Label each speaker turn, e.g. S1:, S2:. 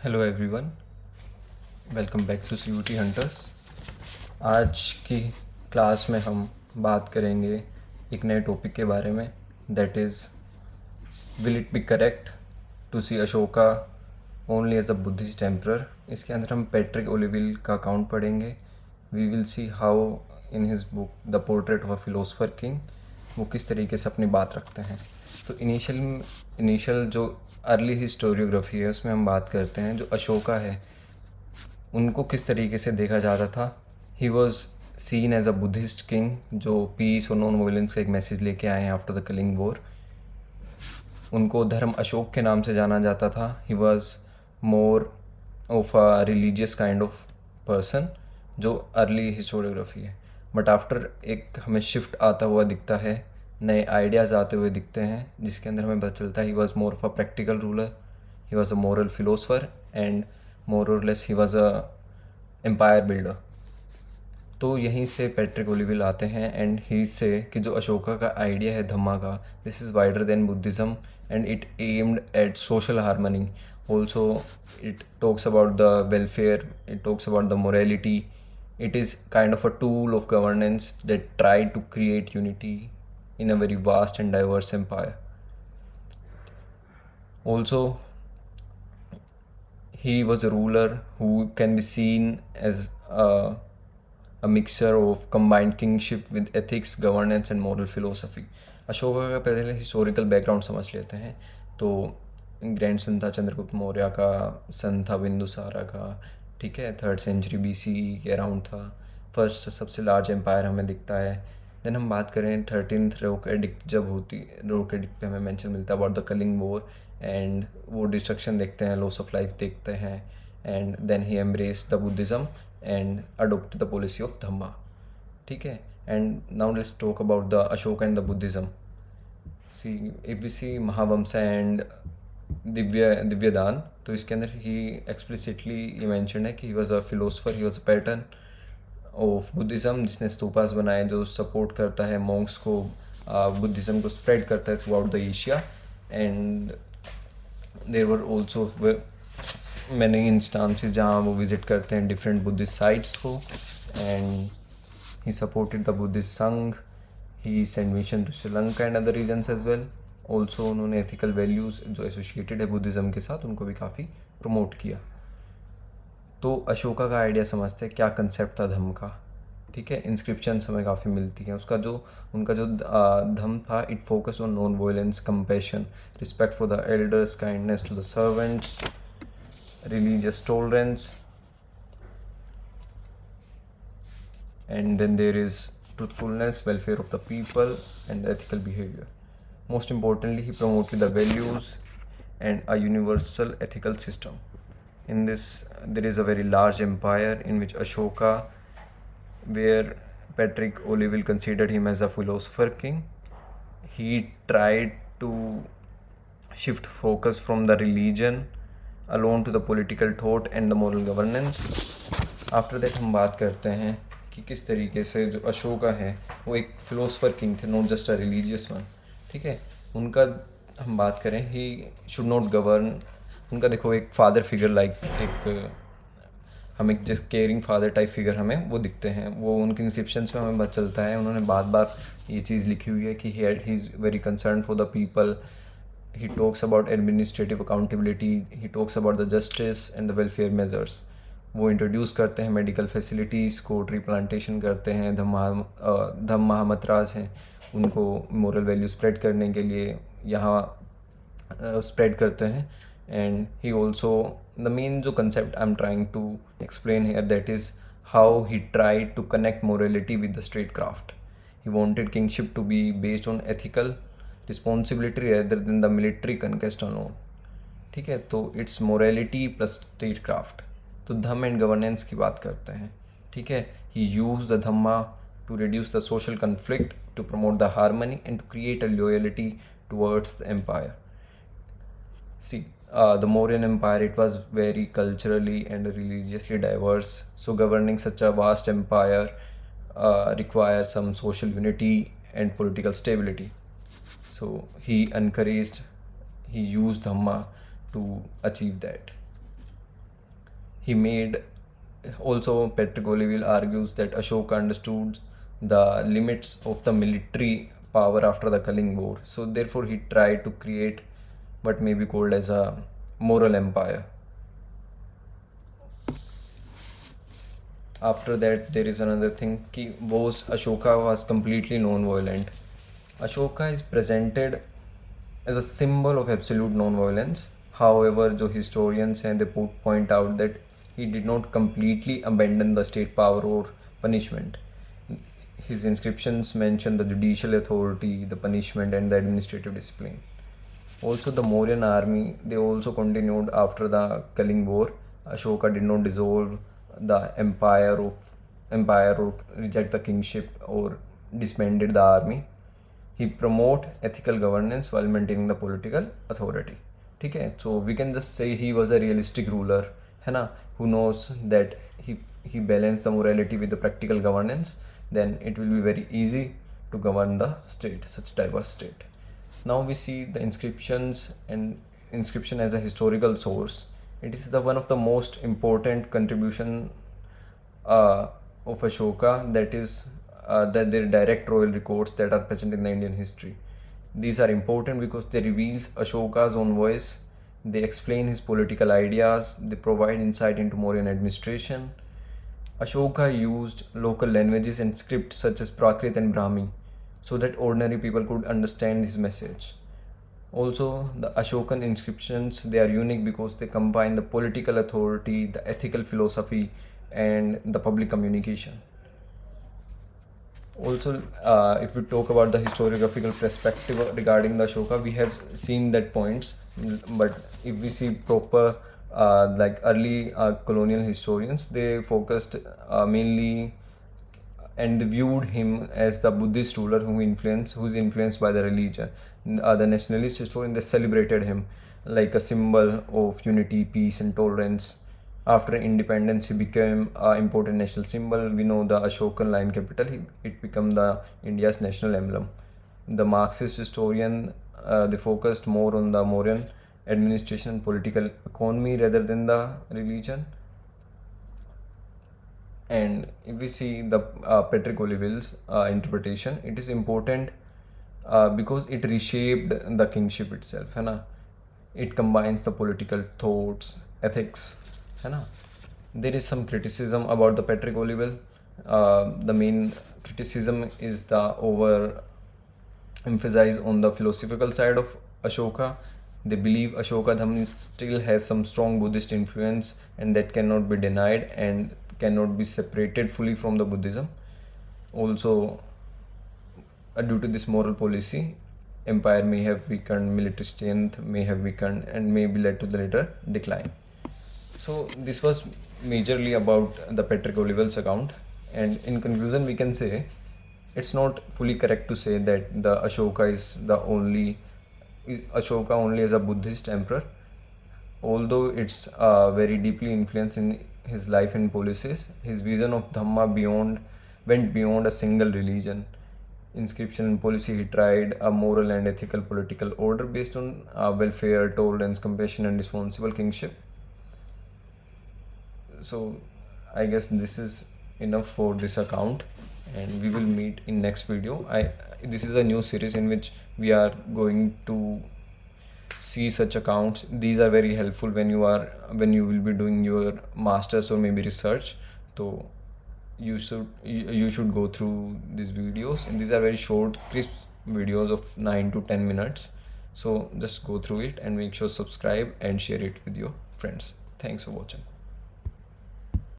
S1: Hello everyone, welcome back to CUT hunters. आज की class में हम बात करेंगे एक नए टॉपिक के बारे में, that is will it be correct to see Ashoka only as a Buddhist emperor. इसके अंदर हम पैट्रिक ओलिविल का अकाउंट पढ़ेंगे। We will see how in his book the portrait of a philosopher king वो किस तरीके से अपनी बात रखते हैं। तो इनिशियल जो अर्ली हिस्टोरियोग्राफी है उसमें हम बात करते हैं जो अशोका है उनको किस तरीके से देखा जाता था। He was seen as a Buddhist king जो पीस और नॉन वायलेंस का एक मैसेज लेके आए हैं आफ्टर द कलिंग वॉर। उनको धर्म अशोक के नाम से जाना जाता था। He was more of a religious kind of person जो अर्ली हिस्टोरियोग्राफी है। बट आफ्टर एक हमें शिफ्ट आता हुआ दिखता है, नए आइडियाज़ आते हुए दिखते हैं जिसके अंदर हमें पता चलता है he was more of a practical ruler, he was a moral philosopher and more or less he was a empire builder. तो यहीं से पैट्रिक ओलिविल आते हैं एंड ही से कि जो अशोका का आइडिया है धम्मा का, this is wider than Buddhism and it aimed at social harmony. Also it talks about the welfare, it talks about the morality. It is kind of a tool of governance that tried to create unity in a very vast and diverse empire. Also, he was a ruler who can be seen as a mixture of combined kingship with ethics, governance and moral philosophy. Ashoka का पहले historical background समझ लेते हैं। तो grand son था चंद्रगुप्त मौर्य का, सन था बिंदुसारा का, ठीक है, 3rd सेंचुरी BC के अराउंड था। फर्स्ट सबसे लार्ज एम्पायर हमें दिखता है। देन हम बात करें 13th रोक एडिक्ट जब होती, रोक एडिक्ट पे हमें मेंशन मिलता है about the Kalinga war and वो डिस्ट्रक्शन देखते हैं, लॉस ऑफ लाइफ देखते हैं and then he embrace the Buddhism and adopt the policy of Dhamma, ठीक है। And now let's talk about the Ashoka and the Buddhism. See if we see Mahavamsa and Divyadan, तो इसके अंदर ही एक्सप्लिसिटली ये मैंशन है कि he was a philosopher, he was a patron of Buddhism जिसने स्तूपास बनाए जो सपोर्ट करता है मॉन्क्स को, बुद्धिज़्म को स्प्रेड करता है throughout the Asia. And there were also many instances जहाँ वो विज़िट करते हैं डिफरेंट बुद्धिस्ट साइट्स को and he supported the Buddhist Sangha, he send mission to Sri Lanka and other regions as well. Also उन्होंने ethical values जो associated है Buddhism के साथ उनको भी काफ़ी प्रमोट किया। तो अशोका का आइडिया समझते हैं क्या कंसेप्ट था धम्म का, ठीक है। इंस्क्रिप्शन हमें काफ़ी मिलती हैं। उनका जो धम्म था, it focus on non violence, compassion, respect for the elders, kindness to the servants, religious tolerance, and then there is truthfulness, welfare of the people and ethical behavior. Most importantly, he promoted the values and a universal ethical system. In this there is a very large empire in which Ashoka, where Patrick O'Leary considered him as a philosopher king, he tried to shift focus from the religion alone to the political thought and the moral governance. After that हम बात करते हैं कि किस तरीके से जो अशोका है वो एक फिलोसफर किंग थे, not just a religious one, ठीक है। उनका हम बात करें, ही शुड नॉट गवर्न। उनका देखो एक फादर फिगर लाइक एक हम एक just caring father type figure हमें वो दिखते हैं। वो उनके इंस्क्रिप्शंस में हमें पता चलता है, उन्होंने बार बार ये चीज़ लिखी हुई है कि he is very concern for the people. He talks about administrative accountability, he talks about the justice and the welfare measures. वो इंट्रोड्यूस करते हैं मेडिकल फैसिलिटीज़ को, ट्री प्लांटेशन करते हैं, धम्म महामंत्रास हैं उनको मोरल वैल्यू स्प्रेड करने के लिए यहाँ स्प्रेड करते हैं। And he also the main जो concept I am trying to explain here, that is how he tried to connect morality with the state craft. He wanted kingship to be based on ethical responsibility rather than the military conquest alone, ठीक है। तो it's morality plus state craft. तो Dhamma and governance की बात करते हैं, ठीक है। He use the Dhamma to reduce the social conflict, to promote the harmony and to create a loyalty towards the empire. See the Mauryan Empire, it was very culturally and religiously diverse. So governing such a vast empire requires some social unity and political stability. So he used Dhamma to achieve that. He made also Patrick Oliville argues that Ashoka understood the limits of the military power after the Kaling War. So therefore he tried to create what may be called as a moral empire. After that, there is another thing. Ashoka was completely non-violent. Ashoka is presented as a symbol of absolute non-violence. However, जो historians हैं, they point out that he did not completely abandon the state power or punishment. His inscriptions mention the judicial authority, the punishment, and the administrative discipline. Also, the Mauryan army, they also continued after the Kaling War. Ashoka did not dissolve the empire or reject the kingship or disbanded the army. He promote ethical governance while maintaining the political authority. ठीक है, so we can just say he was a realistic ruler, है ना, who knows that he balanced the morality with the practical governance. Then it will be very easy to govern the state, such diverse state. Now we see the inscriptions and inscription as a historical source. It is the one of the most important contribution of Ashoka, that is that their direct royal records that are present in the Indian history. These are important because they reveals Ashoka's own voice, they explain his political ideas, they provide insight into Mauryan administration. Ashoka used local languages and scripts such as Prakrit and Brahmi so that ordinary people could understand his message. Also, the Ashokan inscriptions, they are unique because they combine the political authority, the ethical philosophy, and the public communication. Also, if we talk about the historiographical perspective regarding the Ashoka, we have seen that points, but if we see proper like early colonial historians, they focused mainly and they viewed him as the Buddhist ruler who's influenced by the religion. The nationalist historian, they celebrated him like a symbol of unity, peace, and tolerance. After independence, he became an important national symbol. We know the Ashokan lion capital. It became the India's national emblem. The Marxist historian, they focused more on the Mauryan administration and political economy rather than the religion. And if we see the Patrick Oliville's interpretation, it is important because it reshaped the kingship itself, है ना? It combines the political thoughts, ethics, है ना? There is some criticism about the Patrick Oliville. The main criticism is the over emphasize on the philosophical side of Ashoka. They believe Ashoka Dhamma still has some strong Buddhist influence and that cannot be denied and cannot be separated fully from the Buddhism. Also, due to this moral policy, empire may have weakened, military strength may have weakened, and may be led to the later decline. So this was majorly about the Patrick Oliville's account, and in conclusion we can say it's not fully correct to say that the Ashoka only as a Buddhist emperor, although it's very deeply influenced in his life and policies. His vision of Dhamma went beyond a single religion. Inscription and policy, he tried a moral and ethical political order based on welfare, tolerance, compassion, and responsible kingship. So I guess this is enough for this account, and we will meet in next video. This is a new series in which we are going to see such accounts. These are very helpful when you will be doing your masters or maybe research. So you should go through these videos, and these are very short, crisp videos of 9 to 10 minutes. So just go through it and make sure subscribe and share it with your friends. Thanks for watching.